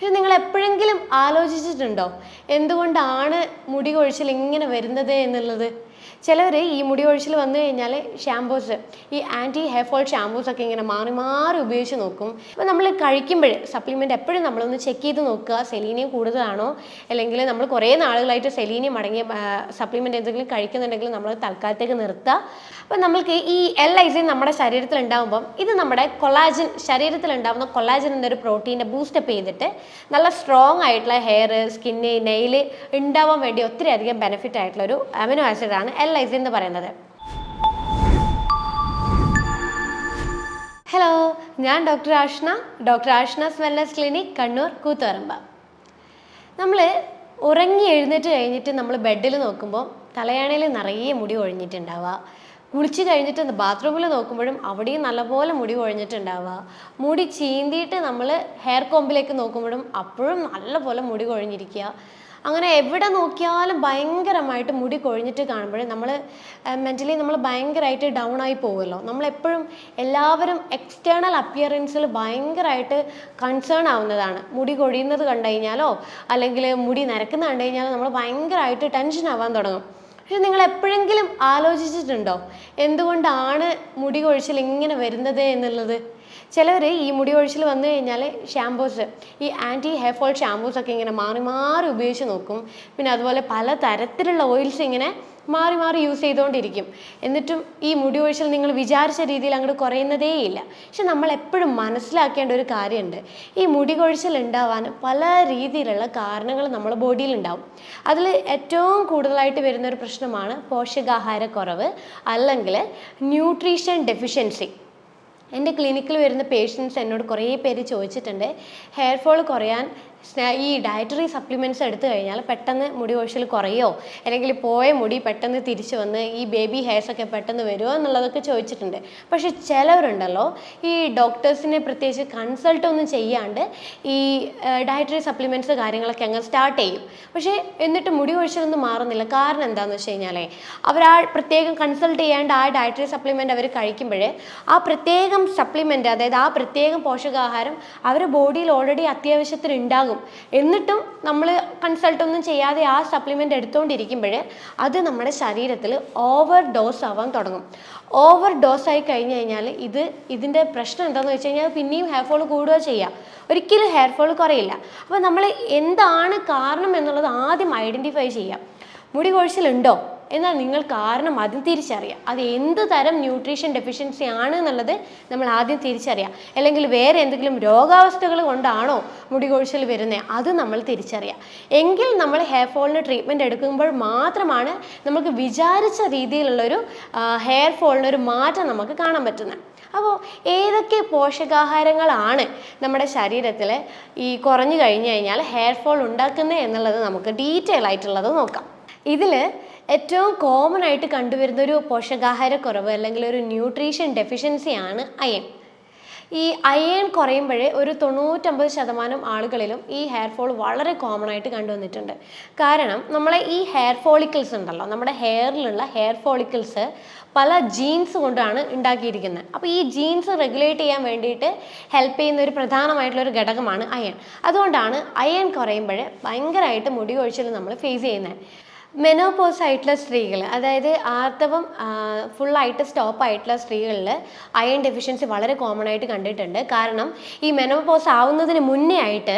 പക്ഷെ നിങ്ങൾ എപ്പോഴെങ്കിലും ആലോചിച്ചിട്ടുണ്ടോ എന്തുകൊണ്ടാണ് മുടി കൊഴിച്ചിൽ ഇങ്ങനെ വരുന്നത് എന്നുള്ളത്? ചിലവർ ഈ മുടി കൊഴിച്ചിൽ വന്നു കഴിഞ്ഞാൽ ഷാംപൂസ്, ഈ ആൻറ്റി ഹെയർ ഫോൾ ഷാംപൂസൊക്കെ ഇങ്ങനെ മാറി മാറി ഉപയോഗിച്ച് നോക്കും. അപ്പോൾ നമ്മൾ കഴിക്കുമ്പോൾ സപ്ലിമെൻ്റ് എപ്പോഴും നമ്മളൊന്ന് ചെക്ക് ചെയ്ത് നോക്കുക, സെലീനിയം കൂടുതലാണോ, അല്ലെങ്കിൽ നമ്മൾ കുറേ നാളുകളായിട്ട് സെലീനിയം അടങ്ങിയ സപ്ലിമെൻ്റ് എന്തെങ്കിലും കഴിക്കുന്നുണ്ടെങ്കിൽ നമ്മൾ തൽക്കാലത്തേക്ക് നിർത്തുക. അപ്പോൾ നമ്മൾക്ക് ഈ L-ലൈസിൻ നമ്മുടെ ശരീരത്തിൽ ഉണ്ടാകുമ്പം ഇത് നമ്മുടെ കൊളാജൻ, ശരീരത്തിൽ ഉണ്ടാകുന്ന കൊളാജൻ എന്നൊരു പ്രോട്ടീനെ ബൂസ്റ്റപ്പ് ചെയ്തിട്ട് നല്ല സ്ട്രോങ് ആയിട്ടുള്ള ഹെയർ, സ്കിന്ന്, നെയിൽ ഉണ്ടാവാൻ വേണ്ടി ഒത്തിരി അധികം ബെനിഫിറ്റ് ആയിട്ടുള്ള ഒരു അമിനോ ആസിഡാണ് L-ലൈസിൻ എന്ന് പറയുന്നത്. ഹലോ, ഞാൻ doctor Ashna's wellness clinic, Kannur, Koothuparamba. നമ്മൾ ഉറങ്ങി എഴുന്നേറ്റ് കഴിഞ്ഞിട്ട് നമ്മൾ ബെഡിൽ നോക്കുമ്പോൾ തലയാണയിൽ നിറയെ മുടി ഒഴിഞ്ഞിട്ടുണ്ടാവുക. കുളിച്ച് കഴിഞ്ഞിട്ട് ബാത്റൂമിൽ നോക്കുമ്പോഴും അവിടെയും നല്ലപോലെ മുടി കൊഴിഞ്ഞിട്ടുണ്ടാവുക. മുടി ചീന്തിയിട്ട് നമ്മൾ ഹെയർ കോമ്പിലേക്ക് നോക്കുമ്പോഴും അപ്പോഴും നല്ലപോലെ മുടി കൊഴിഞ്ഞിരിക്കുക. അങ്ങനെ എവിടെ നോക്കിയാലും ഭയങ്കരമായിട്ട് മുടി കൊഴിഞ്ഞിട്ട് കാണുമ്പോൾ നമ്മൾ മെൻ്റലി നമ്മൾ ഭയങ്കരമായിട്ട് ഡൗൺ ആയി പോകുമല്ലോ. നമ്മളെപ്പോഴും എല്ലാവരും എക്സ്റ്റേണൽ അപ്പിയറൻസിൽ ഭയങ്കരമായിട്ട് കൺസേൺ ആവുന്നതാണ്. മുടി കൊഴിയുന്നത് കണ്ടു കഴിഞ്ഞാലോ അല്ലെങ്കിൽ മുടി നരക്കുന്നത് കണ്ടു കഴിഞ്ഞാലോ നമ്മൾ ഭയങ്കരമായിട്ട് ടെൻഷൻ ആവാൻ തുടങ്ങും. പക്ഷെ നിങ്ങൾ എപ്പോഴെങ്കിലും ആലോചിച്ചിട്ടുണ്ടോ എന്തുകൊണ്ടാണ് മുടി കൊഴിച്ചിൽ ഇങ്ങനെ വരുന്നത് എന്നുള്ളത്? ചിലവർ ഈ മുടി കൊഴിച്ചിൽ വന്നു കഴിഞ്ഞാൽ ഷാംപൂസ്, ഈ ആൻറ്റി ഹെയർ ഫോൾ ഷാംപൂസൊക്കെ ഇങ്ങനെ മാറി മാറി ഉപയോഗിച്ച് നോക്കും. പിന്നെ അതുപോലെ പല തരത്തിലുള്ള ഓയിൽസ് ഇങ്ങനെ മാറി മാറി യൂസ് ചെയ്തുകൊണ്ടിരിക്കും. എന്നിട്ടും ഈ മുടി കൊഴിച്ചിൽ നിങ്ങൾ വിചാരിച്ച രീതിയിൽ അങ്ങോട്ട് കുറയുന്നതേയില്ല. പക്ഷെ നമ്മൾ എപ്പോഴും മനസ്സിലാക്കേണ്ട ഒരു കാര്യമുണ്ട്, ഈ മുടി കൊഴിച്ചിൽ ഉണ്ടാവാൻ പല രീതിയിലുള്ള കാരണങ്ങൾ നമ്മുടെ ബോഡിയിൽ ഉണ്ടാവും. അതിൽ ഏറ്റവും കൂടുതലായിട്ട് വരുന്നൊരു പ്രശ്നമാണ് പോഷകാഹാരക്കുറവ് അല്ലെങ്കിൽ ന്യൂട്രീഷൻ ഡെഫിഷ്യൻസി. എൻ്റെ ക്ലിനിക്കിൽ വരുന്ന പേഷ്യൻസ് എന്നോട് കുറേ പേര് ചോദിച്ചിട്ടുണ്ട്, ഹെയർ ഫോൾ കുറയാൻ ഈ ഡയറ്ററി സപ്ലിമെൻറ്റ്സ് എടുത്തു കഴിഞ്ഞാൽ പെട്ടെന്ന് മുടി കൊഴിച്ചിൽ കുറയോ, അല്ലെങ്കിൽ പോയ മുടി പെട്ടെന്ന് തിരിച്ചു വന്ന് ഈ ബേബി ഹെയർസൊക്കെ പെട്ടെന്ന് വരുമോ എന്നുള്ളതൊക്കെ ചോദിച്ചിട്ടുണ്ട്. പക്ഷെ ചിലവരുണ്ടല്ലോ ഈ ഡോക്ടേഴ്സിനെ പ്രത്യേകിച്ച് കൺസൾട്ട് ഒന്നും ചെയ്യാണ്ട് ഈ ഡയറ്ററി സപ്ലിമെൻറ്റ്സ് കാര്യങ്ങളൊക്കെ അങ്ങ് സ്റ്റാർട്ട് ചെയ്യും. പക്ഷേ എന്നിട്ട് മുടി കൊഴിച്ചിലൊന്നും മാറുന്നില്ല. കാരണം എന്താണെന്ന് വെച്ച് കഴിഞ്ഞാൽ അവർ ആ പ്രത്യേകം കൺസൾട്ട് ചെയ്യാണ്ട് ആ ഡയറ്ററി സപ്ലിമെൻറ്റ് അവർ കഴിക്കുമ്പോൾ ആ പ്രത്യേകം സപ്ലിമെൻറ്റ്, അതായത് ആ പ്രത്യേകം പോഷകാഹാരം അവരുടെ ബോഡിയിൽ ഓൾറെഡി അത്യാവശ്യത്തിന് ഉണ്ടാകും. എന്നിട്ടും നമ്മൾ കൺസൾട്ടൊന്നും ചെയ്യാതെ ആ സപ്ലിമെൻ്റ് എടുത്തുകൊണ്ടിരിക്കുമ്പോൾ അത് നമ്മുടെ ശരീരത്തിൽ ഓവർ ഡോസ് ആവാൻ തുടങ്ങും. ഓവർ ഡോസ് ആയി കഴിഞ്ഞ് കഴിഞ്ഞാൽ ഇതിൻ്റെ പ്രശ്നം എന്താണെന്ന് വെച്ച് കഴിഞ്ഞാൽ പിന്നെയും ഹെയർ ഫോൾ കൂടുക ചെയ്യുക, ഒരിക്കലും ഹെയർ ഫോൾ കുറയില്ല. അപ്പോൾ നമ്മൾ എന്താണ് കാരണം എന്നുള്ളത് ആദ്യം ഐഡൻറ്റിഫൈ ചെയ്യാം. മുടി കൊഴിച്ചിലുണ്ടോ എന്നാൽ നിങ്ങൾ കാരണം ആദ്യം തിരിച്ചറിയാം. അത് എന്ത് തരം ന്യൂട്രീഷൻ ഡെഫിഷ്യൻസി ആണ് എന്നുള്ളത് നമ്മൾ ആദ്യം തിരിച്ചറിയാം. അല്ലെങ്കിൽ വേറെ എന്തെങ്കിലും രോഗാവസ്ഥകൾ കൊണ്ടാണോ മുടി കൊഴിച്ചിൽ വരുന്നത്, അത് നമ്മൾ തിരിച്ചറിയാം. എങ്കിൽ നമ്മൾ ഹെയർ ഫോളിന് ട്രീറ്റ്മെൻറ്റ് എടുക്കുമ്പോൾ മാത്രമാണ് നമുക്ക് വിചാരിച്ച രീതിയിലുള്ളൊരു ഹെയർ ഫോളിനൊരു മാറ്റം നമുക്ക് കാണാൻ പറ്റുന്നത്. അപ്പോൾ ഏതൊക്കെ പോഷകാഹാരങ്ങളാണ് നമ്മുടെ ശരീരത്തിൽ ഈ കുറഞ്ഞു കഴിഞ്ഞു കഴിഞ്ഞാൽ ഹെയർ ഫോൾ ഉണ്ടാക്കുന്നത് എന്നുള്ളത് നമുക്ക് ഡീറ്റെയിൽ ആയിട്ടുള്ളത് നോക്കാം. ഇതിൽ ഏറ്റവും കോമൺ ആയിട്ട് കണ്ടുവരുന്ന ഒരു പോഷകാഹാരക്കുറവ് അല്ലെങ്കിൽ ഒരു ന്യൂട്രീഷൻ ഡെഫിഷ്യൻസിയാണ് അയൺ. ഈ അയൺ കുറയുമ്പോഴേ ഒരു 99% ആളുകളിലും ഈ ഹെയർ ഫോൾ വളരെ കോമൺ ആയിട്ട് കണ്ടുവന്നിട്ടുണ്ട്. കാരണം നമ്മളെ ഈ ഹെയർ ഫോളിക്കിൾസ് ഉണ്ടല്ലോ, നമ്മുടെ ഹെയറിലുള്ള ഹെയർ ഫോളിക്കിൾസ് പല ജീൻസ് കൊണ്ടാണ് ഉണ്ടാക്കിയിരിക്കുന്നത്. അപ്പോൾ ഈ ജീൻസ് റെഗുലേറ്റ് ചെയ്യാൻ വേണ്ടിയിട്ട് ഹെൽപ്പ് ചെയ്യുന്ന ഒരു പ്രധാനമായിട്ടുള്ളൊരു ഘടകമാണ് അയൺ. അതുകൊണ്ടാണ് അയൺ കുറയുമ്പോൾ ഭയങ്കരമായിട്ട് മുടി കൊഴിച്ചിൽ നമ്മൾ ഫേസ് ചെയ്യുന്നത്. മെനോപോസ് ആയിട്ടുള്ള സ്ത്രീകൾ, അതായത് ആർത്തവം ഫുള്ളായിട്ട് സ്റ്റോപ്പ് ആയിട്ടുള്ള സ്ത്രീകളിൽ അയൺ ഡെഫിഷ്യൻസി വളരെ കോമൺ ആയിട്ട് കണ്ടിട്ടുണ്ട്. കാരണം ഈ മെനോപോസ് ആവുന്നതിന് മുന്നേ ആയിട്ട്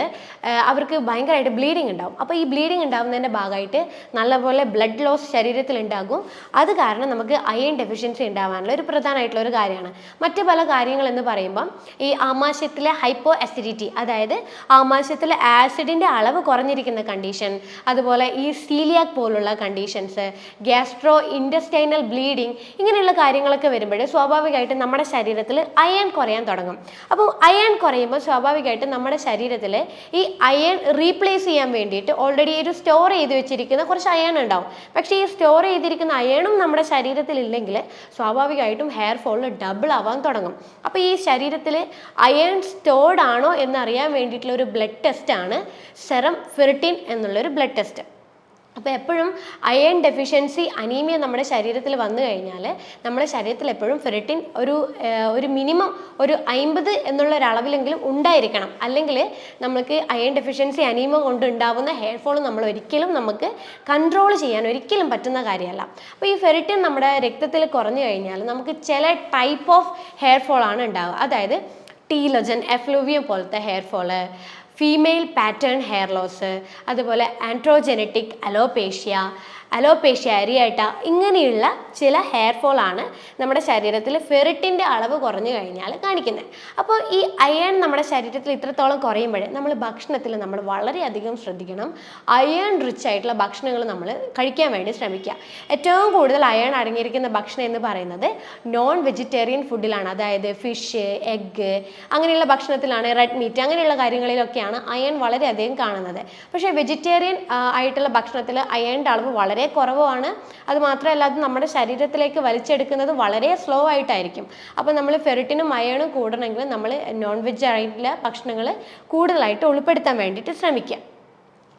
അവർക്ക് ഭയങ്കരമായിട്ട് ബ്ലീഡിങ് ഉണ്ടാവും. അപ്പോൾ ഈ ബ്ലീഡിങ് ഉണ്ടാവുന്നതിൻ്റെ ഭാഗമായിട്ട് നല്ലപോലെ ബ്ലഡ് ലോസ് ശരീരത്തിൽ ഉണ്ടാകും. അത് കാരണം നമുക്ക് അയൺ ഡെഫിഷ്യൻസി ഉണ്ടാവാനുള്ള ഒരു പ്രധാനമായിട്ടുള്ള ഒരു കാര്യമാണ്. മറ്റ് പല കാര്യങ്ങളെന്ന് പറയുമ്പം ഈ ആമാശയത്തിലെ ഹൈപ്പോ അസിഡിറ്റി, അതായത് ആമാശയത്തിലെ ആസിഡിൻ്റെ അളവ് കുറഞ്ഞിരിക്കുന്ന കണ്ടീഷൻ, അതുപോലെ ഈ സീലിയാക് പോലുള്ള കണ്ടീഷൻസ്, ഗ്യാസ്ട്രോ ഇൻറ്റസ്റ്റൈനൽ ബ്ലീഡിങ്, ഇങ്ങനെയുള്ള കാര്യങ്ങളൊക്കെ വരുമ്പോൾ സ്വാഭാവികമായിട്ടും നമ്മുടെ ശരീരത്തിൽ അയൺ കുറയാൻ തുടങ്ങും. അപ്പോൾ അയൺ കുറയുമ്പോൾ സ്വാഭാവികമായിട്ടും നമ്മുടെ ശരീരത്തിൽ ഈ അയൺ റീപ്ലേസ് ചെയ്യാൻ വേണ്ടിയിട്ട് ഓൾറെഡി ഒരു സ്റ്റോർ ചെയ്ത് വെച്ചിരിക്കുന്ന കുറച്ച് അയൺ ഉണ്ടാവും. പക്ഷേ ഈ സ്റ്റോർ ചെയ്തിരിക്കുന്ന അയണും നമ്മുടെ ശരീരത്തിൽ ഇല്ലെങ്കിൽ സ്വാഭാവികമായിട്ടും ഹെയർ ഫോൾ ഡബിൾ ആവാൻ തുടങ്ങും. അപ്പോൾ ഈ ശരീരത്തിൽ അയൺ സ്റ്റോർഡ് ആണോ എന്നറിയാൻ വേണ്ടിയിട്ടുള്ള ഒരു ബ്ലഡ് ടെസ്റ്റാണ് സെറം ഫെറിറ്റിൻ എന്നുള്ളൊരു ബ്ലഡ് ടെസ്റ്റ്. അപ്പോൾ എപ്പോഴും അയൺ ഡെഫിഷ്യൻസി അനീമിയ നമ്മുടെ ശരീരത്തിൽ വന്നു കഴിഞ്ഞാൽ നമ്മുടെ ശരീരത്തിൽ എപ്പോഴും ഫെറിറ്റിൻ ഒരു മിനിമം ഒരു 50 എന്നുള്ള ഒരളവിലെങ്കിലും ഉണ്ടായിരിക്കണം. അല്ലെങ്കിൽ നമുക്ക് അയൺ ഡെഫിഷ്യൻസി അനീമിയ കൊണ്ട് ഉണ്ടാവുന്ന ഹെയർ ഫോൾ നമ്മൾ ഒരിക്കലും നമുക്ക് കൺട്രോൾ ചെയ്യാൻ ഒരിക്കലും പറ്റുന്ന കാര്യമല്ല. അപ്പോൾ ഈ ഫെറിറ്റിൻ നമ്മുടെ രക്തത്തിൽ കുറഞ്ഞു കഴിഞ്ഞാൽ നമുക്ക് ചില ടൈപ്പ് ഓഫ് ഹെയർ ഫോൾ ആണ് ഉണ്ടാവുക. അതായത് ടീലോജൻ, എഫ്ലൂവിയം പോലത്തെ hair fall, female pattern hair loss, അതുപോലെ ആൻഡ്രോജെനറ്റിക് അലോപേഷ്യ അരിയായിട്ട, ഇങ്ങനെയുള്ള ചില ഹെയർ ഫോൾ ആണ് നമ്മുടെ ശരീരത്തിൽ ഫെറിറ്റിൻ്റെ അളവ് കുറഞ്ഞു കഴിഞ്ഞാൽ കാണിക്കുന്നത്. അപ്പോൾ ഈ അയൺ നമ്മുടെ ശരീരത്തിൽ ഇത്രത്തോളം കുറയുമ്പോഴേ നമ്മൾ ഭക്ഷണത്തിൽ നമ്മൾ വളരെയധികം ശ്രദ്ധിക്കണം. അയൺ റിച്ച് ആയിട്ടുള്ള ഭക്ഷണങ്ങൾ നമ്മൾ കഴിക്കാൻ വേണ്ടി ശ്രമിക്കുക. ഏറ്റവും കൂടുതൽ അയൺ അടങ്ങിയിരിക്കുന്ന ഭക്ഷണം എന്ന് പറയുന്നത് നോൺ വെജിറ്റേറിയൻ ഫുഡിലാണ്. അതായത് ഫിഷ്, എഗ്ഗ് അങ്ങനെയുള്ള ഭക്ഷണത്തിലാണ്, റെഡ് മീറ്റ് അങ്ങനെയുള്ള കാര്യങ്ങളിലൊക്കെയാണ് അയൺ വളരെയധികം കാണുന്നത്. പക്ഷേ വെജിറ്റേറിയൻ ആയിട്ടുള്ള ഭക്ഷണത്തിൽ അയണിൻ്റെ അളവ് വളരെ കുറവാണ്. അത് മാത്രമല്ല അത് നമ്മുടെ ശരീരത്തിലേക്ക് വലിച്ചെടുക്കുന്നത് വളരെ സ്ലോ ആയിട്ടായിരിക്കും. അപ്പോൾ നമ്മൾ ഫെറിറ്റിനും അയണും കൂടണമെങ്കിൽ നമ്മൾ നോൺ വെജ് ആയിട്ടുള്ള ഭക്ഷണങ്ങൾ കൂടുതലായിട്ട് ഉൾപ്പെടുത്താൻ വേണ്ടിയിട്ട് ശ്രമിക്കുക.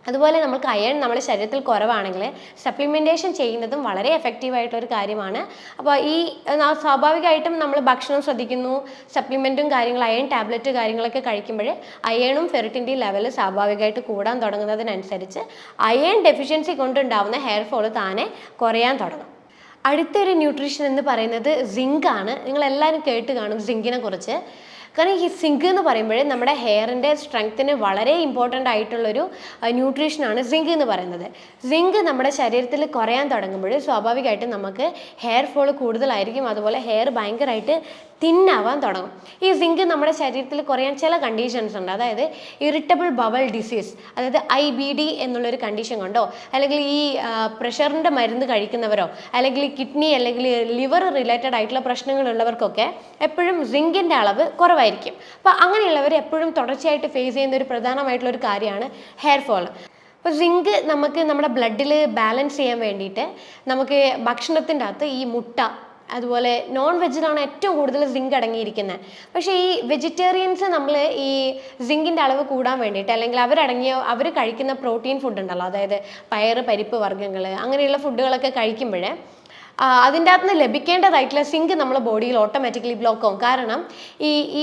അതുപോലെ നമുക്ക് അയൺ നമ്മുടെ ശരീരത്തിൽ കുറവാണെങ്കിൽ സപ്ലിമെൻറ്റേഷൻ ചെയ്യുന്നതും വളരെ എഫക്റ്റീവായിട്ടുള്ളൊരു കാര്യമാണ്. അപ്പോൾ ഈ സ്വാഭാവികമായിട്ടും നമ്മൾ ഭക്ഷണം ശ്രദ്ധിക്കുന്നു, സപ്ലിമെൻറ്റും കാര്യങ്ങൾ, അയൺ ടാബ്ലറ്റ് കാര്യങ്ങളൊക്കെ കഴിക്കുമ്പോൾ അയണും ഫെറിറ്റിൻ്റെയും ലെവൽ സ്വാഭാവികമായിട്ട് കൂടാൻ തുടങ്ങുന്നതിനനുസരിച്ച് അയൺ ഡെഫിഷ്യൻസി കൊണ്ടുണ്ടാവുന്ന ഹെയർ ഫോൾ താനെ കുറയാൻ തുടങ്ങും. അടുത്തൊരു ന്യൂട്രീഷൻ എന്ന് പറയുന്നത് സിങ്ക് ആണ്. നിങ്ങളെല്ലാവരും കേട്ട് കാണും സിങ്കിനെ കുറിച്ച്. കാരണം ഈ സിങ്ക് എന്ന് പറയുമ്പോൾ നമ്മുടെ ഹെയറിൻ്റെ സ്ട്രെങ്ത്തിന് വളരെ ഇമ്പോർട്ടൻ്റ് ആയിട്ടുള്ളൊരു ന്യൂട്രീഷനാണ് സിങ്ക് എന്ന് പറയുന്നത്. സിങ്ക് നമ്മുടെ ശരീരത്തിൽ കുറയാൻ തുടങ്ങുമ്പോൾ സ്വാഭാവികമായിട്ടും നമുക്ക് ഹെയർ ഫോൾ കൂടുതലായിരിക്കും. അതുപോലെ ഹെയർ ഭയങ്കരമായിട്ട് തിന്നാവാൻ തുടങ്ങും. ഈ സിങ്ക് നമ്മുടെ ശരീരത്തിൽ കുറയാൻ ചില കണ്ടീഷൻസ് ഉണ്ട്. അതായത് ഇറിറ്റബിൾ ബവൽ ഡിസീസ്, അതായത് IBD എന്നുള്ളൊരു കണ്ടീഷൻ കൊണ്ടോ, അല്ലെങ്കിൽ ഈ പ്രഷറിൻ്റെ മരുന്ന് കഴിക്കുന്നവരോ, അല്ലെങ്കിൽ കിഡ്നി അല്ലെങ്കിൽ ലിവർ റിലേറ്റഡ് ആയിട്ടുള്ള പ്രശ്നങ്ങളുള്ളവർക്കൊക്കെ എപ്പോഴും സിങ്കിൻ്റെ അളവ് കുറവായിരിക്കും. അപ്പോൾ അങ്ങനെയുള്ളവർ എപ്പോഴും തുടർച്ചയായിട്ട് ഫേസ് ചെയ്യുന്ന ഒരു പ്രധാനമായിട്ടുള്ളൊരു കാര്യമാണ് ഹെയർ ഫോൾ. അപ്പോൾ സിങ്ക് നമുക്ക് നമ്മുടെ ബ്ലഡിൽ ബാലൻസ് ചെയ്യാൻ വേണ്ടിയിട്ട് നമുക്ക് ഭക്ഷണത്തിൻ്റെ അകത്ത് ഈ മുട്ട, അതുപോലെ നോൺ വെജിലാണ് ഏറ്റവും കൂടുതൽ സിങ്ക് അടങ്ങിയിരിക്കുന്നത്. പക്ഷേ ഈ വെജിറ്റേറിയൻസ് നമ്മൾ ഈ സിങ്കിൻ്റെ അളവ് കൂടാൻ വേണ്ടിയിട്ട്, അല്ലെങ്കിൽ അവർ കഴിക്കുന്ന പ്രോട്ടീൻ ഫുഡ് ഉണ്ടല്ലോ, അതായത് പയറ്, പരിപ്പ് വർഗ്ഗങ്ങൾ അങ്ങനെയുള്ള ഫുഡുകളൊക്കെ കഴിക്കുമ്പോൾ അതിൻ്റെ അകത്ത് നിന്ന് ലഭിക്കേണ്ടതായിട്ടുള്ള സിങ്ക് നമ്മുടെ ബോഡിയിൽ ഓട്ടോമാറ്റിക്കലി ബ്ലോക്ക് ആവും. കാരണം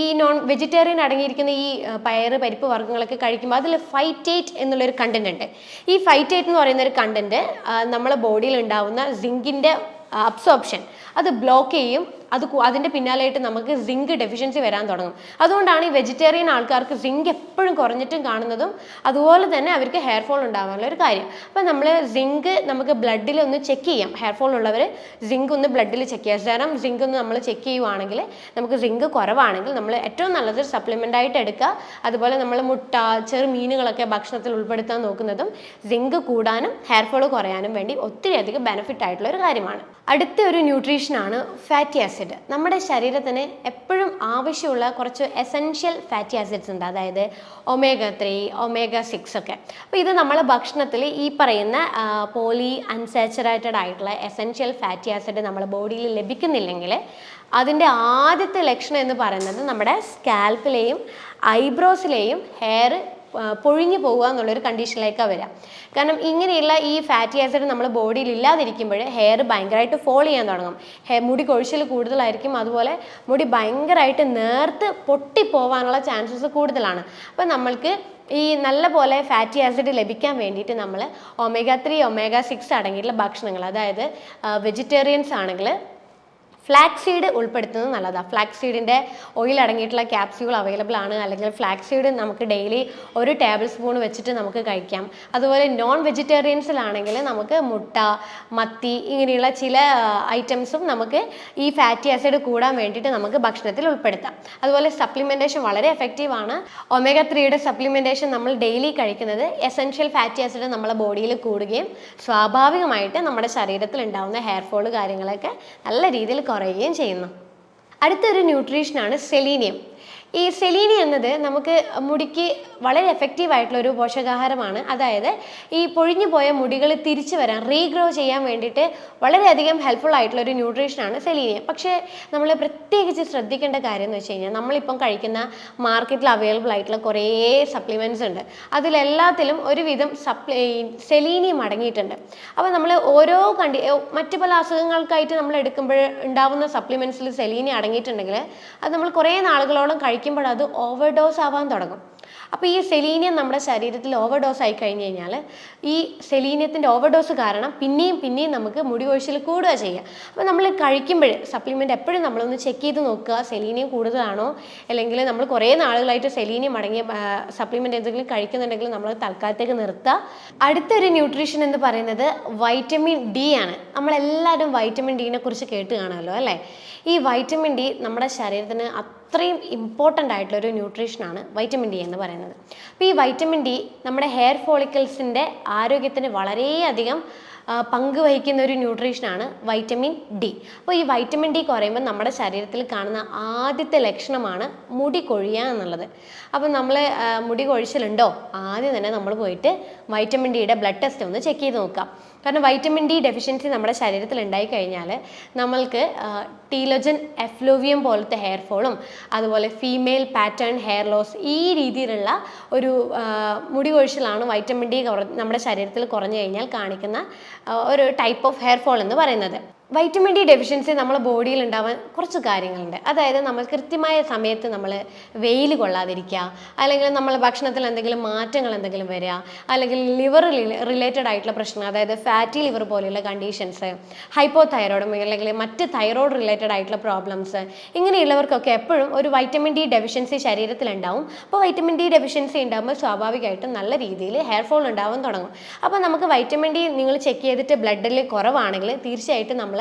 ഈ നോൺ വെജിറ്റേറിയൻ അടങ്ങിയിരിക്കുന്ന ഈ പയറ്, പരിപ്പ് വർഗ്ഗങ്ങളൊക്കെ കഴിക്കുമ്പോൾ അതിൽ ഫൈറ്റേറ്റ് എന്നുള്ളൊരു കണ്ടന്റ് ഉണ്ട്. ഈ ഫൈറ്റേറ്റ് എന്ന് പറയുന്ന ഒരു കണ്ടന്റ് നമ്മളെ ബോഡിയിൽ ഉണ്ടാവുന്ന സിങ്കിൻ്റെ അബ്സോർപ്ഷൻ അത് ബ്ലോക്ക് ചെയ്യും. അതിൻ്റെ പിന്നാലെയായിട്ട് നമുക്ക് സിങ്ക് ഡെഫിഷ്യൻസി വരാൻ തുടങ്ങും. അതുകൊണ്ടാണ് ഈ വെജിറ്റേറിയൻ ആൾക്കാർക്ക് സിങ്ക് എപ്പോഴും കുറഞ്ഞിട്ടും കാണുന്നതും, അതുപോലെ തന്നെ അവർക്ക് ഹെയർ ഫോൾ ഉണ്ടാകാനുള്ള ഒരു കാര്യം. അപ്പം നമ്മൾ സിങ്ക് നമുക്ക് ബ്ലഡിൽ ഒന്ന് ചെക്ക് ചെയ്യാം. ഹെയർ ഫോൾ ഉള്ളവർ സിങ്ക് ഒന്ന് ബ്ലഡിൽ ചെക്ക് ചെയ്യാം. കാരണം സിങ്ക് ഒന്ന് നമ്മൾ ചെക്ക് ചെയ്യുവാണെങ്കിൽ നമുക്ക് സിങ്ക് കുറവാണെങ്കിൽ നമ്മൾ ഏറ്റവും നല്ലത് സപ്ലിമെൻ്റ് ആയിട്ട് എടുക്കുക. അതുപോലെ നമ്മൾ മുട്ട, ചെറുമീനുകളൊക്കെ ഭക്ഷണത്തിൽ ഉൾപ്പെടുത്താൻ നോക്കുന്നതും സിങ്ക് കൂടാനും ഹെയർ ഫോൾ കുറയാനും വേണ്ടി ഒത്തിരി അധികം ബെനിഫിറ്റ് ആയിട്ടുള്ള ഒരു കാര്യമാണ്. അടുത്ത ഒരു ന്യൂട്രീഷനാണ് ഫാറ്റി ആസിഡ്. നമ്മുടെ ശരീരത്തിന് എപ്പോഴും ആവശ്യമുള്ള കുറച്ച് എസെൻഷ്യൽ ഫാറ്റി ആസിഡ്സ് ഉണ്ട്. അതായത് omega-3, omega-6 ഒക്കെ. അപ്പോൾ ഇത് നമ്മളെ ഭക്ഷണത്തിൽ ഈ പറയുന്ന പോളി അൺസാച്ചുറേറ്റഡ് ആയിട്ടുള്ള എസെൻഷ്യൽ ഫാറ്റി ആസിഡ് നമ്മുടെ ബോഡിയിൽ ലഭിക്കുന്നില്ലെങ്കിൽ അതിൻ്റെ ആദ്യത്തെ ലക്ഷണം എന്ന് പറയുന്നത് നമ്മുടെ സ്കാൽപ്പിലെയും ഐബ്രോസിലെയും ഹെയർ പൊഴിഞ്ഞു പോകുക എന്നുള്ളൊരു കണ്ടീഷനിലേക്കാണ് വരിക. കാരണം ഇങ്ങനെയുള്ള ഈ ഫാറ്റി ആസിഡ് നമ്മൾ ബോഡിയിൽ ഇല്ലാതിരിക്കുമ്പോൾ ഹെയർ ഭയങ്കരമായിട്ട് ഫോൾ ചെയ്യാൻ തുടങ്ങും. മുടി കൊഴിച്ചിൽ കൂടുതലായിരിക്കും. അതുപോലെ മുടി ഭയങ്കരമായിട്ട് നേർത്ത് പൊട്ടിപ്പോവാനുള്ള ചാൻസസ് കൂടുതലാണ്. അപ്പോൾ നമ്മൾക്ക് ഈ നല്ല പോലെ ഫാറ്റി ആസിഡ് ലഭിക്കാൻ വേണ്ടിയിട്ട് നമ്മൾ omega-3, omega-6 അടങ്ങിയിട്ടുള്ള ഭക്ഷണങ്ങൾ, അതായത് വെജിറ്റേറിയൻസ് ആണെങ്കിൽ ഫ്ലാക്സ് സീഡ് ഉൾപ്പെടുത്തുന്നത് നല്ലതാണ്. ഫ്ലാക്സ് സീഡിൻ്റെ ഓയിൽ അടങ്ങിയിട്ടുള്ള ക്യാപ്സ്യൂൾ അവൈലബിൾ ആണ്. അല്ലെങ്കിൽ ഫ്ലാക്സ് സീഡ് നമുക്ക് ഡെയിലി 1 ടേബിൾ സ്പൂൺ വെച്ചിട്ട് നമുക്ക് കഴിക്കാം. അതുപോലെ നോൺ വെജിറ്റേറിയൻസിലാണെങ്കിൽ നമുക്ക് മുട്ട, മത്തി ഇങ്ങനെയുള്ള ചില ഐറ്റംസും നമുക്ക് ഈ ഫാറ്റി ആസിഡ് കൂടാൻ വേണ്ടിയിട്ട് നമുക്ക് ഭക്ഷണത്തിൽ ഉൾപ്പെടുത്താം. അതുപോലെ സപ്ലിമെൻറ്റേഷൻ വളരെ എഫക്റ്റീവാണ്. omega-3യുടെ സപ്ലിമെൻറ്റേഷൻ നമ്മൾ ഡെയിലി കഴിക്കുന്നത് എസെൻഷ്യൽ ഫാറ്റി ആസിഡ് നമ്മളെ ബോഡിയിൽ കൂടുകയും സ്വാഭാവികമായിട്ട് നമ്മുടെ ശരീരത്തിൽ ഉണ്ടാകുന്ന ഹെയർ ഫോൾ കാര്യങ്ങളൊക്കെ നല്ല രീതിയിൽ കുറയുകയും ചെയ്യുന്നു. അടുത്തൊരു ന്യൂട്രീഷനാണ് സെലീനിയം. ഈ സെലീനി എന്നത് നമുക്ക് മുടിക്ക് വളരെ എഫക്റ്റീവ് ആയിട്ടുള്ള ഒരു പോഷകാഹാരമാണ്. അതായത് ഈ പൊഴിഞ്ഞു പോയ മുടികൾ തിരിച്ചു വരാൻ റീഗ്രോ ചെയ്യാൻ വേണ്ടിയിട്ട് വളരെയധികം ഹെൽപ്ഫുൾ ആയിട്ടുള്ള ഒരു ന്യൂട്രീഷനാണ് സെലീനിയം. പക്ഷേ നമ്മൾ പ്രത്യേകിച്ച് ശ്രദ്ധിക്കേണ്ട കാര്യം എന്ന് വെച്ച് കഴിഞ്ഞാൽ നമ്മളിപ്പം കഴിക്കുന്ന മാർക്കറ്റിൽ അവൈലബിൾ ആയിട്ടുള്ള കുറേ സപ്ലിമെൻറ്റ്സ് ഉണ്ട്. അതിലെല്ലാത്തിലും ഒരുവിധം സെലീനിയം അടങ്ങിയിട്ടുണ്ട്. അപ്പോൾ നമ്മൾ ഓരോ മറ്റു പല അസുഖങ്ങൾക്കായിട്ട് നമ്മൾ എടുക്കുമ്പോൾ ഉണ്ടാവുന്ന സപ്ലിമെൻറ്റ്സിൽ സെലീനിയം അടങ്ങിയിട്ടുണ്ടെങ്കിൽ അത് നമ്മൾ കുറേ നാളുകളോളം കഴിക്കുമ്പോൾ അത് ഓവർഡോസ് ആവാൻ തുടങ്ങും. അപ്പോൾ ഈ സെലീനിയം നമ്മുടെ ശരീരത്തിൽ ഓവർഡോസ് ആയി കഴിഞ്ഞ് കഴിഞ്ഞാൽ ഈ സെലീനിയത്തിൻ്റെ ഓവർഡോസ് കാരണം പിന്നെയും നമുക്ക് മുടി കൊഴിച്ചിൽ കൂടുക ചെയ്യുക. അപ്പോൾ നമ്മൾ കഴിക്കുമ്പോൾ സപ്ലിമെൻ്റ് എപ്പോഴും നമ്മളൊന്ന് ചെക്ക് ചെയ്ത് നോക്കുക, സെലീനിയം കൂടുതലാണോ, അല്ലെങ്കിൽ നമ്മൾ കുറേ നാളുകളായിട്ട് സെലീനിയം അടങ്ങിയ സപ്ലിമെൻ്റ് എന്തെങ്കിലും കഴിക്കുന്നുണ്ടെങ്കിൽ നമ്മൾ തൽക്കാലത്തേക്ക് നിർത്തുക. അടുത്തൊരു ന്യൂട്രീഷൻ എന്ന് പറയുന്നത് വൈറ്റമിൻ ഡി ആണ്. നമ്മളെല്ലാവരും വൈറ്റമിൻ ഡിനെ കുറിച്ച് കേട്ട് കാണുമല്ലോ അല്ലേ? ഈ വൈറ്റമിൻ ഡി നമ്മുടെ ശരീരത്തിന് അത്രയും ഇമ്പോർട്ടൻ്റ് ആയിട്ടുള്ളൊരു ന്യൂട്രീഷനാണ് വൈറ്റമിൻ ഡി എന്ന് പറയുന്നത്. അപ്പോൾ ഈ വൈറ്റമിൻ ഡി നമ്മുടെ ഹെയർ ഫോളിക്കിൾസിൻ്റെ ആരോഗ്യത്തിന് വളരെയധികം പങ്ക് വഹിക്കുന്ന ഒരു ന്യൂട്രീഷനാണ് വൈറ്റമിൻ ഡി. അപ്പോൾ ഈ വൈറ്റമിൻ ഡി കുറയുമ്പോൾ നമ്മുടെ ശരീരത്തിൽ കാണുന്ന ആദ്യത്തെ ലക്ഷണമാണ് മുടി കൊഴിയുക എന്നുള്ളത്. അപ്പം നമ്മൾ മുടി കൊഴിച്ചിലുണ്ടോ, ആദ്യം തന്നെ നമ്മൾ പോയിട്ട് വൈറ്റമിൻ ഡിയുടെ ബ്ലഡ് ടെസ്റ്റ് ഒന്ന് ചെക്ക് ചെയ്ത് നോക്കാം. കാരണം വൈറ്റമിൻ ഡി ഡെഫിഷ്യൻസി നമ്മുടെ ശരീരത്തിൽ ഉണ്ടായിക്കഴിഞ്ഞാൽ നമ്മൾക്ക് ടീലോജൻ എഫ്ലൂവിയം പോലത്തെ ഹെയർ ഫോളും അതുപോലെ ഫീമെയിൽ പാറ്റേൺ ഹെയർ ലോസ് ഈ രീതിയിലുള്ള ഒരു മുടി കൊഴിച്ചിലാണ് വൈറ്റമിൻ ഡി നമ്മുടെ ശരീരത്തിൽ കുറഞ്ഞു കഴിഞ്ഞാൽ കാണിക്കുന്ന ഒരു ടൈപ്പ് ഓഫ് ഹെയർ ഫോൾ എന്ന് പറയുന്നത്. വൈറ്റമിൻ ഡി ഡെഫിഷ്യൻസി നമ്മുടെ ബോഡിയിൽ ഉണ്ടാവാൻ കുറച്ച് കാര്യങ്ങളുണ്ട്. അതായത് നമ്മൾ കൃത്യമായ സമയത്ത് നമ്മൾ വെയിൽ കൊള്ളാതിരിക്കുക, അല്ലെങ്കിൽ നമ്മൾ ഭക്ഷണത്തിൽ എന്തെങ്കിലും മാറ്റങ്ങൾ എന്തെങ്കിലും വരിക, അല്ലെങ്കിൽ ലിവർ റിലേറ്റഡ് ആയിട്ടുള്ള പ്രശ്നങ്ങൾ, അതായത് ഫാറ്റി ലിവർ പോലെയുള്ള കണ്ടീഷൻസ്, ഹൈപ്പോ തൈറോയിഡും അല്ലെങ്കിൽ മറ്റ് തൈറോയ്ഡ് റിലേറ്റഡ് ആയിട്ടുള്ള പ്രോബ്ലംസ്, ഇങ്ങനെയുള്ളവർക്കൊക്കെ എപ്പോഴും ഒരു വൈറ്റമിൻ ഡി ഡെഫിഷ്യൻസി ശരീരത്തിലുണ്ടാവും. അപ്പോൾ വൈറ്റമിൻ ഡി ഡെഫിഷ്യൻസി ഉണ്ടാകുമ്പോൾ സ്വാഭാവികമായിട്ടും നല്ല രീതിയിൽ ഹെയർ ഫോൾ ഉണ്ടാവാൻ തുടങ്ങും. അപ്പോൾ നമുക്ക് വൈറ്റമിൻ ഡി നിങ്ങൾ ചെക്ക് ചെയ്തിട്ട് ബ്ലഡിൽ കുറവാണെങ്കിൽ തീർച്ചയായിട്ടും നമ്മൾ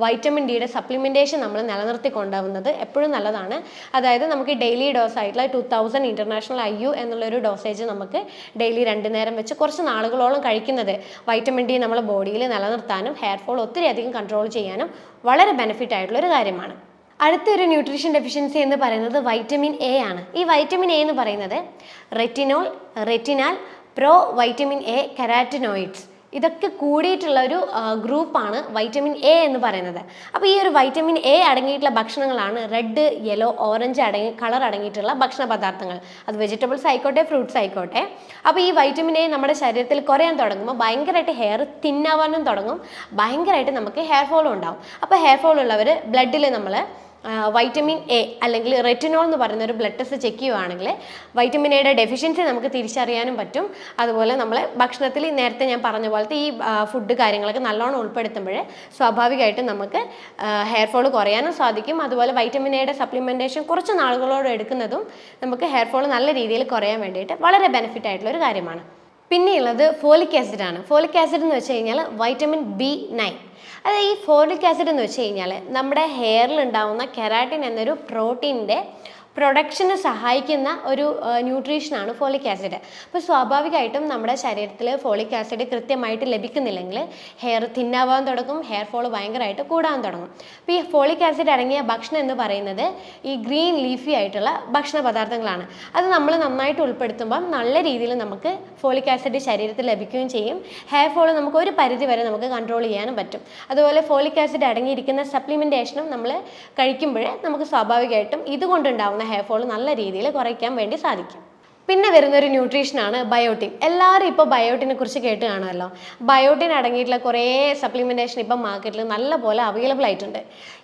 വൈറ്റമിൻ ഡിയുടെ സപ്ലിമെൻറ്റേഷൻ നമ്മൾ നിലനിർത്തി കൊണ്ടുപോകുന്നത് എപ്പോഴും നല്ലതാണ്. അതായത് നമുക്ക് ഡെയിലി ഡോസ് ആയിട്ടുള്ള 2000 ഇൻ്റർനാഷണൽ IU എന്നുള്ളൊരു ഡോസേജ് നമുക്ക് ഡെയിലി 2 നേരം വെച്ച് കുറച്ച് നാളുകളോളം കഴിക്കുന്നത് വൈറ്റമിൻ ഡി നമ്മുടെ ബോഡിയിൽ നിലനിർത്താനും ഹെയർ ഫോൾ ഒത്തിരി അധികം കൺട്രോൾ ചെയ്യാനും വളരെ ബെനിഫിറ്റ് ആയിട്ടുള്ളൊരു കാര്യമാണ്. അടുത്തൊരു ന്യൂട്രീഷൻ ഡെഫിഷ്യൻസി എന്ന് പറയുന്നത് വൈറ്റമിൻ എ ആണ്. ഈ വൈറ്റമിൻ എ എന്ന് പറയുന്നത് റെറ്റിനാൽ, പ്രോ വൈറ്റമിൻ എ, കെരാറ്റിനോയിഡ്സ് ഇതൊക്കെ കൂടിയിട്ടുള്ള ഒരു ഗ്രൂപ്പാണ് വൈറ്റമിൻ എ എന്ന് പറയുന്നത്. അപ്പോൾ ഈ ഒരു വൈറ്റമിൻ എ അടങ്ങിയിട്ടുള്ള ഭക്ഷണങ്ങളാണ് റെഡ്, യെല്ലോ, ഓറഞ്ച് കളർ അടങ്ങിയിട്ടുള്ള ഭക്ഷണ പദാർത്ഥങ്ങൾ. അത് വെജിറ്റബിൾസ് ആയിക്കോട്ടെ, ഫ്രൂട്ട്സ് ആയിക്കോട്ടെ. അപ്പോൾ ഈ വൈറ്റമിൻ എ നമ്മുടെ ശരീരത്തിൽ കുറയാൻ തുടങ്ങുമ്പോൾ ഭയങ്കരമായിട്ട് ഹെയർ തിന്നാവാനും തുടങ്ങും, ഭയങ്കരമായിട്ട് നമുക്ക് ഹെയർ ഫോളും ഉണ്ടാവും. അപ്പോൾ ഹെയർ ഫോൾ ഉള്ളവർ ബ്ലഡിൽ നമ്മൾ വൈറ്റമിൻ എ അല്ലെങ്കിൽ റെറ്റിനോൾ എന്ന് പറയുന്ന ഒരു ബ്ലഡ് ടെസ്റ്റ് ചെക്ക് ചെയ്യുകയാണെങ്കിൽ വൈറ്റമിൻ എയുടെ ഡെഫിഷ്യൻസി നമുക്ക് തിരിച്ചറിയാനും പറ്റും. അതുപോലെ നമ്മൾ ഭക്ഷണത്തിൽ നേരത്തെ ഞാൻ പറഞ്ഞ പോലത്തെ ഈ ഫുഡ് കാര്യങ്ങളൊക്കെ നല്ലോണം ഉൾപ്പെടുത്തുമ്പോൾ സ്വാഭാവികമായിട്ടും നമുക്ക് ഹെയർ ഫോൾ കുറയാനും സാധിക്കും. അതുപോലെ വൈറ്റമിൻ എയുടെ സപ്ലിമെൻറ്റേഷൻ കുറച്ച് നാളുകളോട് എടുക്കുന്നതും നമുക്ക് ഹെയർ ഫോൾ നല്ല രീതിയിൽ കുറയാൻ വേണ്ടിയിട്ട് വളരെ ബെനിഫിറ്റ് ആയിട്ടുള്ള ഒരു കാര്യമാണ്. പിന്നെയുള്ളത് ഫോളിക് ആസിഡ് ആണ്. ഫോളിക് ആസിഡ് എന്ന് വെച്ച് കഴിഞ്ഞാൽ വൈറ്റമിൻ B9. അതായത് ഈ ഫോളിക് ആസിഡ് എന്ന് വെച്ച് കഴിഞ്ഞാൽ നമ്മുടെ ഹെയറിൽ ഉണ്ടാകുന്ന കെരാറ്റിൻ എന്നൊരു പ്രോട്ടീനിൻ്റെ പ്രൊഡക്ഷന് സഹായിക്കുന്ന ഒരു ന്യൂട്രീഷനാണ് ഫോളിക് ആസിഡ്. അപ്പോൾ സ്വാഭാവികമായിട്ടും നമ്മുടെ ശരീരത്തിൽ ഫോളിക് ആസിഡ് കൃത്യമായിട്ട് ലഭിക്കുന്നില്ലെങ്കിൽ ഹെയർ തിന്നാവാൻ തുടങ്ങും, ഹെയർ ഫോൾ ഭയങ്കരമായിട്ട് കൂടാൻ തുടങ്ങും. അപ്പോൾ ഈ ഫോളിക് ആസിഡ് അടങ്ങിയ ഭക്ഷണം എന്ന് പറയുന്നത് ഈ ഗ്രീൻ ലീഫി ആയിട്ടുള്ള ഭക്ഷണ പദാർത്ഥങ്ങളാണ്. അത് നമ്മൾ നന്നായിട്ട് ഉൾപ്പെടുത്തുമ്പം നല്ല രീതിയിൽ നമുക്ക് ഫോളിക് ആസിഡ് ശരീരത്തിൽ ലഭിക്കുകയും ചെയ്യും. ഹെയർ ഫോൾ നമുക്ക് ഒരു പരിധി വരെ നമുക്ക് കൺട്രോൾ ചെയ്യാനും പറ്റും. അതുപോലെ ഫോളിക് ആസിഡ് അടങ്ങിയിരിക്കുന്ന സപ്ലിമെൻറ്റേഷനും നമ്മൾ കഴിക്കുമ്പോൾ നമുക്ക് സ്വാഭാവികമായിട്ടും ഇതുകൊണ്ടുണ്ടാവുന്ന ഹെയർ ഫോൾ നല്ല രീതിയിൽ കുറയ്ക്കാൻ വേണ്ടി സാധിക്കും. പിന്നെ വരുന്നൊരു ന്യൂട്രീഷനാണ് ബയോട്ടിൻ. എല്ലാവരും ഇപ്പോൾ ബയോട്ടിനെ കുറിച്ച് കേട്ട് കാണുമല്ലോ. ബയോട്ടിൻ അടങ്ങിയിട്ടുള്ള കുറേ സപ്ലിമെൻറ്റേഷൻ ഇപ്പം മാർക്കറ്റിൽ നല്ല പോലെ അവൈലബിൾ ആയിട്ടുണ്ട്.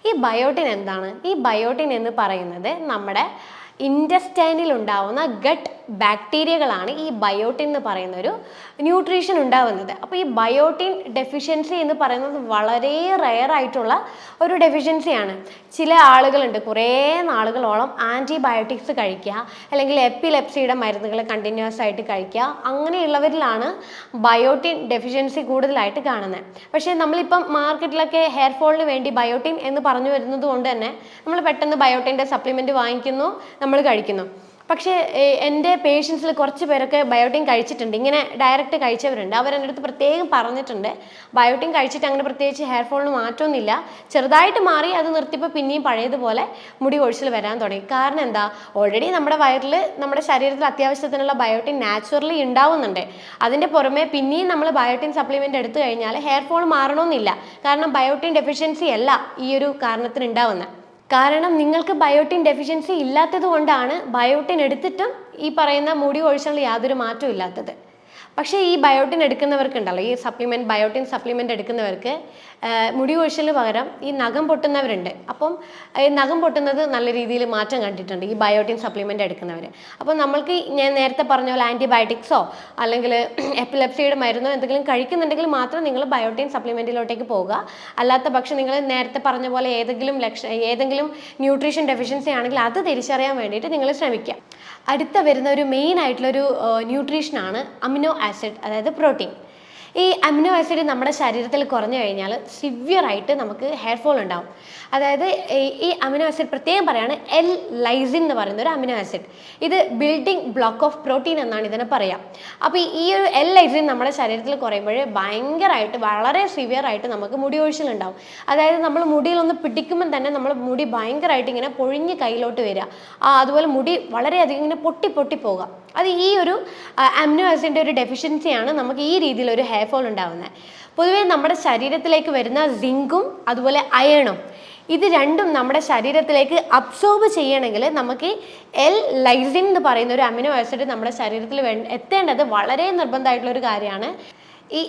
ഈ ബയോട്ടിൻ എന്താണ്? ഈ ബയോട്ടിൻ എന്ന് പറയുന്നത് നമ്മുടെ ഇൻറ്റസ്റ്റൈനിൽ ഉണ്ടാവുന്ന ഗട്ട് ബാക്ടീരിയകളാണ് ഈ ബയോട്ടിൻ എന്ന് പറയുന്ന ഒരു ന്യൂട്രീഷൻ ഉണ്ടാവുന്നത്. അപ്പോൾ ഈ ബയോട്ടിൻ ഡെഫിഷ്യൻസി എന്ന് പറയുന്നത് വളരെ റെയർ ആയിട്ടുള്ള ഒരു ഡെഫിഷ്യൻസിയാണ്. ചില ആളുകളുണ്ട് കുറേ നാളുകളോളം ആൻറ്റിബയോട്ടിക്സ് കഴിക്കുക, അല്ലെങ്കിൽ എപ്പിലെപ്സിയുടെ മരുന്നുകൾ കണ്ടിന്യൂസ് ആയിട്ട് കഴിക്കുക. അങ്ങനെയുള്ളവരിലാണ് ബയോട്ടിൻ ഡെഫിഷ്യൻസി കൂടുതലായിട്ട് കാണുന്നത്. പക്ഷേ നമ്മളിപ്പം മാർക്കറ്റിലൊക്കെ ഹെയർ ഫോളിന് വേണ്ടി ബയോട്ടിൻ എന്ന് പറഞ്ഞു വരുന്നത് കൊണ്ട് തന്നെ നമ്മൾ പെട്ടെന്ന് ബയോട്ടിൻ്റെ സപ്ലിമെൻറ്റ് വാങ്ങിക്കുന്നു, നമ്മൾ കഴിക്കുന്നു. പക്ഷേ എൻ്റെ പേഷ്യൻസിൽ കുറച്ച് പേരൊക്കെ ബയോട്ടിൻ കഴിച്ചിട്ടുണ്ട്, ഇങ്ങനെ ഡയറക്റ്റ് കഴിച്ചവരുണ്ട്. അവരെൻ്റെ അടുത്ത് പ്രത്യേകം പറഞ്ഞിട്ടുണ്ട് ബയോട്ടിൻ കഴിച്ചിട്ട് അങ്ങനെ പ്രത്യേകിച്ച് ഹെയർ ഫോളിന് മാറ്റമൊന്നുമില്ല, ചെറുതായിട്ട് മാറി, അത് നിർത്തിയപ്പോൾ പിന്നെയും പഴയതുപോലെ മുടി കൊഴിച്ചിൽ വരാൻ തുടങ്ങി. കാരണം എന്താ, ഓൾറെഡി നമ്മുടെ വയറിൽ നമ്മുടെ ശരീരത്തിൽ അത്യാവശ്യത്തിനുള്ള ബയോട്ടിൻ നാച്ചുറലി ഉണ്ടാവുന്നുണ്ട്. അതിൻ്റെ പുറമെ പിന്നെയും നമ്മൾ ബയോട്ടിൻ സപ്ലിമെൻ്റ് എടുത്തു കഴിഞ്ഞാൽ ഹെയർ ഫോൾ മാറണമെന്നില്ല. കാരണം ബയോട്ടിൻ ഡെഫിഷ്യൻസി അല്ല ഈ ഒരു കാരണത്തിന് ഉണ്ടാവുന്നത്. കാരണം നിങ്ങൾക്ക് ബയോട്ടിൻ ഡെഫിഷ്യൻസി ഇല്ലാത്തത് കൊണ്ടാണ് ബയോട്ടിൻ എടുത്തിട്ടും ഈ പറയുന്ന മുടി കൊഴിച്ചിലിന് യാതൊരു മാറ്റവും ഇല്ലാത്തത്. പക്ഷേ ഈ ബയോട്ടിൻ എടുക്കുന്നവർക്കുണ്ടല്ലോ, ഈ ബയോട്ടിൻ സപ്ലിമെൻ്റ് എടുക്കുന്നവർക്ക് മുടി കൊഴിച്ചിലിന് പകരം ഈ നഖം പൊട്ടുന്നവരുണ്ട്. അപ്പം ഈ നഖം പൊട്ടുന്നത് നല്ല രീതിയിൽ മാറ്റം കണ്ടിട്ടുണ്ട് ഈ ബയോട്ടിൻ സപ്ലിമെൻ്റ് എടുക്കുന്നവർ. അപ്പം നമ്മൾക്ക് ഞാൻ നേരത്തെ പറഞ്ഞ പോലെ ആൻറ്റിബയോട്ടിക്സോ അല്ലെങ്കിൽ എപ്പിലെപ്സിയുടെ മരുന്നോ എന്തെങ്കിലും കഴിക്കുന്നുണ്ടെങ്കിൽ മാത്രം നിങ്ങൾ ബയോട്ടിൻ സപ്ലിമെൻറ്റിലോട്ടേക്ക് പോകുക. അല്ലാത്ത പക്ഷം നിങ്ങൾ നേരത്തെ പറഞ്ഞ പോലെ ഏതെങ്കിലും ന്യൂട്രീഷൻ ഡെഫിഷ്യൻസി ആണെങ്കിൽ അത് തിരിച്ചറിയാൻ വേണ്ടിയിട്ട് നിങ്ങൾ ശ്രമിക്കുക. അടുത്ത വരുന്ന ഒരു മെയിൻ ആയിട്ടുള്ളൊരു ന്യൂട്രീഷനാണ് അമിനോ ആസിഡ്, അതായത് പ്രോട്ടീൻ. ഈ അമിനോ ആസിഡ് നമ്മുടെ ശരീരത്തിൽ കുറഞ്ഞു കഴിഞ്ഞാൽ സിവിയറായിട്ട് നമുക്ക് ഹെയർ ഫോൾ ഉണ്ടാവും. അതായത് ഈ അമിനോ ആസിഡ് പ്രത്യേകം പറയാണ് ലൈസിൻ എന്ന് പറയുന്ന ഒരു അമിനോ ആസിഡ്. ഇത് ബിൽഡിംഗ് ബ്ലോക്ക് ഓഫ് പ്രോട്ടീൻ എന്നാണ് ഇതിനെ പറയാം. അപ്പോൾ ഈ ഒരു ലൈസിൻ നമ്മുടെ ശരീരത്തിൽ കുറയുമ്പോൾ ഭയങ്കരമായിട്ട് വളരെ സിവിയറായിട്ട് നമുക്ക് മുടി കൊഴിച്ചിലുണ്ടാവും. അതായത് നമ്മൾ മുടിയിലൊന്ന് പിടിക്കുമ്പോൾ തന്നെ നമ്മൾ മുടി ഭയങ്കരമായിട്ട് ഇങ്ങനെ പൊഴിഞ്ഞ് കയ്യിലോട്ട് വരിക, അതുപോലെ മുടി വളരെയധികം ഇങ്ങനെ പൊട്ടി പോകുക. അത് ഈ ഒരു അമിനോ ആസിഡിൻ്റെ ഒരു ഡെഫിഷ്യൻസിയാണ് നമുക്ക് ഈ രീതിയിലൊരു ഹെയർ ഫോൾ ഉണ്ടാകുന്നത്. പൊതുവേ നമ്മുടെ ശരീരത്തിലേക്ക് വരുന്ന സിങ്കും അതുപോലെ അയണും, ഇത് രണ്ടും നമ്മുടെ ശരീരത്തിലേക്ക് അബ്സോർബ് ചെയ്യണമെങ്കിൽ നമുക്ക് ലൈസിൻ എന്ന് പറയുന്ന ഒരു അമിനോ ആസിഡ് നമ്മുടെ ശരീരത്തിൽ എത്തേണ്ടത് വളരെ നിർബന്ധമായിട്ടുള്ളൊരു കാര്യമാണ്. ഈ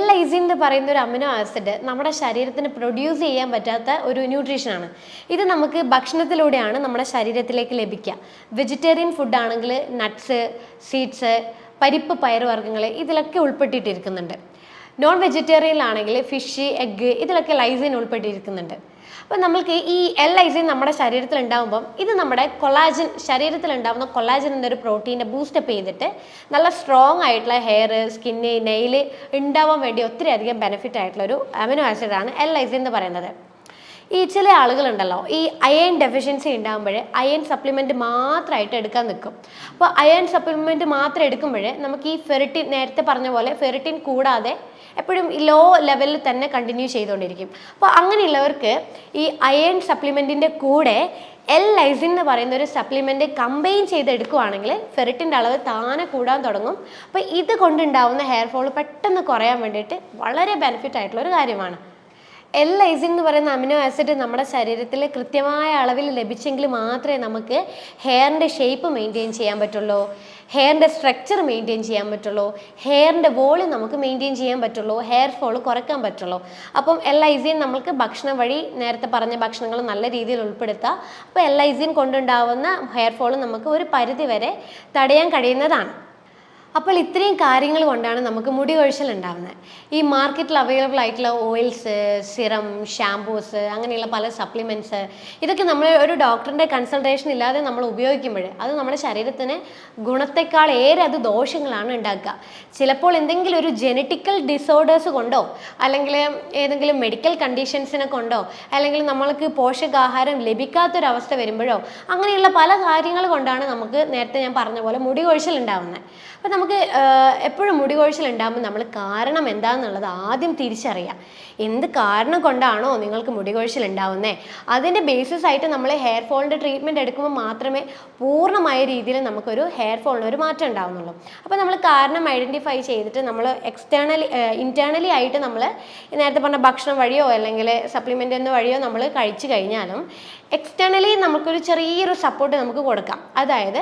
ലൈസിൻ എന്ന് പറയുന്ന ഒരു അമിനോ ആസിഡ് നമ്മുടെ ശരീരത്തിന് പ്രൊഡ്യൂസ് ചെയ്യാൻ പറ്റാത്ത ഒരു ന്യൂട്രീഷനാണ്. ഇത് നമുക്ക് ഭക്ഷണത്തിലൂടെയാണ് നമ്മുടെ ശരീരത്തിലേക്ക് ലഭിക്കുക. വെജിറ്റേറിയൻ ഫുഡാണെങ്കിൽ നട്ട്സ്, സീഡ്സ്, പരിപ്പ്, പയറുവർഗ്ഗങ്ങൾ ഇതിലൊക്കെ ഉൾപ്പെട്ടിട്ടിരിക്കുന്നുണ്ട്. നോൺ വെജിറ്റേറിയനിലാണെങ്കിൽ ഫിഷ്, എഗ്ഗ് ഇതിലൊക്കെ ലൈസിൻ ഉൾപ്പെട്ടിരിക്കുന്നുണ്ട്. അപ്പോൾ നമ്മൾക്ക് ഈ ലൈസിൻ നമ്മുടെ ശരീരത്തിൽ ഉണ്ടാകുമ്പം ഇത് നമ്മുടെ കൊളാജൻ, ശരീരത്തിലുണ്ടാകുന്ന കൊളാജൻ എന്നൊരു പ്രോട്ടീനെ ബൂസ്റ്റപ്പ് ചെയ്തിട്ട് നല്ല സ്ട്രോങ് ആയിട്ടുള്ള ഹെയർ, സ്കിന്ന്, നെയിൽ ഉണ്ടാവാൻ വേണ്ടി ഒത്തിരി അധികം ബെനിഫിറ്റ് ആയിട്ടുള്ളൊരു അമിനോ ആസിഡാണ് ലൈസിൻ എന്ന് പറയുന്നത്. ഈ ചില ആളുകളുണ്ടല്ലോ, ഈ അയൺ ഡെഫിഷ്യൻസി ഉണ്ടാകുമ്പോൾ അയൺ സപ്ലിമെൻറ്റ് മാത്രമായിട്ട് എടുക്കാൻ നിൽക്കും. അപ്പോൾ അയൺ സപ്ലിമെൻറ്റ് മാത്രം എടുക്കുമ്പോൾ നമുക്ക് ഈ ഫെറിറ്റിൻ, നേരത്തെ പറഞ്ഞ പോലെ ഫെറിറ്റിൻ കൂടാതെ എപ്പോഴും ലോ ലെവലിൽ തന്നെ കണ്ടിന്യൂ ചെയ്തുകൊണ്ടിരിക്കും. അപ്പോൾ അങ്ങനെയുള്ളവർക്ക് ഈ അയൺ സപ്ലിമെൻറ്റിൻ്റെ കൂടെ ലൈസിൻ എന്ന് പറയുന്ന ഒരു സപ്ലിമെൻറ്റ് കമ്പൈൻ ചെയ്തെടുക്കുകയാണെങ്കിൽ ഫെറിറ്റിൻ്റെ അളവ് താനെ കൂടാൻ തുടങ്ങും. അപ്പോൾ ഇത് കൊണ്ടുണ്ടാവുന്ന ഹെയർ ഫോൾ പെട്ടെന്ന് കുറയാൻ വേണ്ടിയിട്ട് വളരെ ബെനിഫിറ്റ് ആയിട്ടുള്ളൊരു കാര്യമാണ്. ലൈസിൻ എന്ന് പറയുന്ന അമിനോ ആസിഡ് നമ്മുടെ ശരീരത്തിൽ കൃത്യമായ അളവിൽ ലഭിച്ചെങ്കിൽ മാത്രമേ നമുക്ക് ഹെയറിൻ്റെ ഷേപ്പ് മെയിൻറ്റെയിൻ ചെയ്യാൻ പറ്റുള്ളൂ, ഹെയറിൻ്റെ സ്ട്രക്ചർ മെയിൻറ്റെയിൻ ചെയ്യാൻ പറ്റുള്ളൂ, ഹെയറിൻ്റെ വോളിയം നമുക്ക് മെയിൻറ്റെയിൻ ചെയ്യാൻ പറ്റുള്ളൂ, ഹെയർ ഫോൾ കുറയ്ക്കാൻ പറ്റുള്ളൂ. അപ്പം ലൈസിൻ നമുക്ക് ഭക്ഷണം വഴി, നേരത്തെ പറഞ്ഞ ഭക്ഷണങ്ങൾ നല്ല രീതിയിൽ ഉൾപ്പെടുത്തുക. അപ്പോൾ ലൈസിൻ കൊണ്ടുണ്ടാവുന്ന ഹെയർ ഫോൾ നമുക്ക് ഒരു പരിധി വരെ തടയാൻ കഴിയുന്നതാണ്. അപ്പോൾ ഇത്രയും കാര്യങ്ങൾ കൊണ്ടാണ് നമുക്ക് മുടി കൊഴിച്ചിൽ ഉണ്ടാകുന്നത്. ഈ മാർക്കറ്റിൽ അവൈലബിൾ ആയിട്ടുള്ള ഓയിൽസ്, സിറം, ഷാംപൂസ്, അങ്ങനെയുള്ള പല സപ്ലിമെൻറ്റ്സ്, ഇതൊക്കെ നമ്മൾ ഒരു ഡോക്ടറിൻ്റെ കൺസൾട്ടേഷൻ ഇല്ലാതെ നമ്മൾ ഉപയോഗിക്കുമ്പോൾ അത് നമ്മുടെ ശരീരത്തിന് ഗുണത്തെക്കാൾ ഏറെ അത് ദോഷങ്ങളാണ് ഉണ്ടാക്കുക. ചിലപ്പോൾ എന്തെങ്കിലും ഒരു ജെനറ്റിക്കൽ ഡിസോർഡേഴ്സ് കൊണ്ടോ അല്ലെങ്കിൽ ഏതെങ്കിലും മെഡിക്കൽ കണ്ടീഷൻസിനെ കൊണ്ടോ അല്ലെങ്കിൽ നമ്മൾക്ക് പോഷകാഹാരം ലഭിക്കാത്തൊരവസ്ഥ വരുമ്പോഴോ അങ്ങനെയുള്ള പല കാര്യങ്ങൾ കൊണ്ടാണ് നമുക്ക് നേരത്തെ ഞാൻ പറഞ്ഞ പോലെ മുടി കൊഴിച്ചിൽ ഉണ്ടാകുന്നത്. അപ്പോൾ നമുക്ക് എപ്പോഴും മുടി കൊഴിച്ചിൽ ഉണ്ടാകുമ്പോൾ നമ്മൾ കാരണം എന്താണെന്നുള്ളത് ആദ്യം തിരിച്ചറിയാം. എന്ത് കാരണം കൊണ്ടാണോ നിങ്ങൾക്ക് മുടി കൊഴിച്ചിൽ ഉണ്ടാവുന്നത്, അതിൻ്റെ ബേസിസ് ആയിട്ട് നമ്മൾ ഹെയർ ഫോളിൻ്റെ ട്രീറ്റ്മെൻറ്റ് എടുക്കുമ്പോൾ മാത്രമേ പൂർണ്ണമായ രീതിയിൽ നമുക്കൊരു ഹെയർ ഫോളിന് ഒരു മാറ്റം ഉണ്ടാവുന്നുള്ളൂ. അപ്പോൾ നമ്മൾ കാരണം ഐഡൻറ്റിഫൈ ചെയ്തിട്ട് നമ്മൾ ഇൻറ്റേർണലി ആയിട്ട് നമ്മൾ നേരത്തെ പറഞ്ഞ ഭക്ഷണം വഴിയോ അല്ലെങ്കിൽ സപ്ലിമെൻ്റ് വഴിയോ നമ്മൾ കഴിച്ചു കഴിഞ്ഞാലും എക്സ്റ്റേണലി നമുക്കൊരു ചെറിയൊരു സപ്പോർട്ട് നമുക്ക് കൊടുക്കാം. അതായത്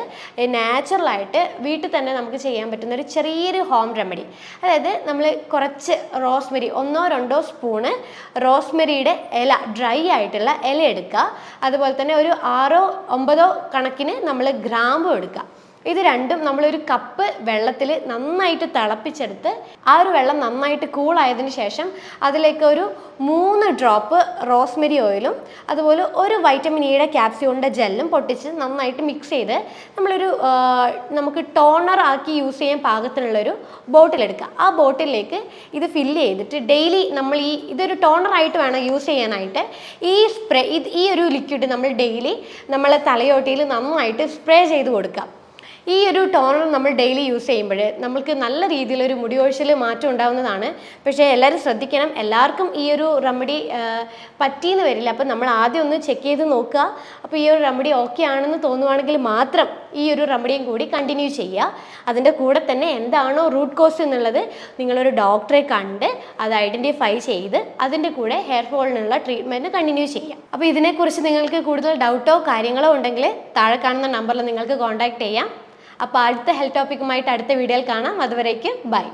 നാച്ചുറലായിട്ട് വീട്ടിൽ തന്നെ നമുക്ക് ചെയ്യാൻ പറ്റുന്ന ഒരു ചെറിയൊരു ഹോം റെമഡി. അതായത് നമ്മൾ കുറച്ച് റോസ്മെരി, 1-2 സ്പൂണ് റോസ്മെരിയുടെ ഇല, ഡ്രൈ ആയിട്ടുള്ള ഇല എടുക്കുക. അതുപോലെ തന്നെ ഒരു 6-9 കണക്കിന് നമ്മൾ ഗ്രാമ്പും എടുക്കുക. ഇത് രണ്ടും നമ്മളൊരു കപ്പ് വെള്ളത്തിൽ നന്നായിട്ട് തിളപ്പിച്ചെടുത്ത് ആ ഒരു വെള്ളം നന്നായിട്ട് കൂളായതിനു ശേഷം അതിലേക്ക് ഒരു 3 ഡ്രോപ്പ് റോസ്മെരി ഓയിലും അതുപോലെ ഒരു വൈറ്റമിൻ ഇയുടെ ക്യാപ്സ്യൂളിൻ്റെ ജെല്ലും പൊട്ടിച്ച് നന്നായിട്ട് മിക്സ് ചെയ്ത് നമുക്ക് ടോണർ ആക്കി യൂസ് ചെയ്യാൻ പാകത്തിനുള്ളൊരു ബോട്ടിലെടുക്കുക. ആ ബോട്ടിലേക്ക് ഇത് ഫില്ല് ചെയ്തിട്ട് ഡെയിലി നമ്മൾ ഇതൊരു ടോണറായിട്ട് വേണം യൂസ് ചെയ്യാനായിട്ട്. ഈ ഒരു ലിക്വിഡ് നമ്മൾ ഡെയിലി നമ്മളെ തലയോട്ടിയിൽ നന്നായിട്ട് സ്പ്രേ ചെയ്ത് കൊടുക്കുക. ഈ ഒരു ടോണർ നമ്മൾ ഡെയിലി യൂസ് ചെയ്യുമ്പോൾ നമുക്ക് നല്ല രീതിയിലൊരു മുടി കൊഴിച്ചിൽ മാറ്റം ഉണ്ടാവുന്നതാണ്. പക്ഷേ എല്ലാവരും ശ്രദ്ധിക്കണം, എല്ലാവർക്കും ഈ ഒരു റെമഡി പറ്റിയെന്ന് വരില്ല. അപ്പം നമ്മൾ ആദ്യം ഒന്ന് ചെക്ക് ചെയ്ത് നോക്കുക. അപ്പോൾ ഈ ഒരു റെമഡി ഓക്കെ ആണെന്ന് തോന്നുവാണെങ്കിൽ മാത്രം ഈ ഒരു റെമഡിയും കൂടി കണ്ടിന്യൂ ചെയ്യുക. അതിൻ്റെ കൂടെ തന്നെ എന്താണോ റൂട്ട് കോസ് എന്നുള്ളത് നിങ്ങളൊരു ഡോക്ടറെ കണ്ട് അത് ഐഡൻറ്റിഫൈ ചെയ്ത് അതിൻ്റെ കൂടെ ഹെയർ ഫോളിനുള്ള ട്രീറ്റ്മെൻറ്റ് കണ്ടിന്യൂ ചെയ്യുക. അപ്പോൾ ഇതിനെക്കുറിച്ച് നിങ്ങൾക്ക് കൂടുതൽ ഡൗട്ടോ കാര്യങ്ങളോ ഉണ്ടെങ്കിൽ താഴെ കാണുന്ന നമ്പറിൽ നിങ്ങൾക്ക് കോൺടാക്ട് ചെയ്യാം. അപ്പോൾ അടുത്ത ഹെൽത്ത് ടോപ്പിക്കുമായിട്ട് അടുത്ത വീഡിയോയിൽ കാണാം. അതുവരേക്കും ബൈ.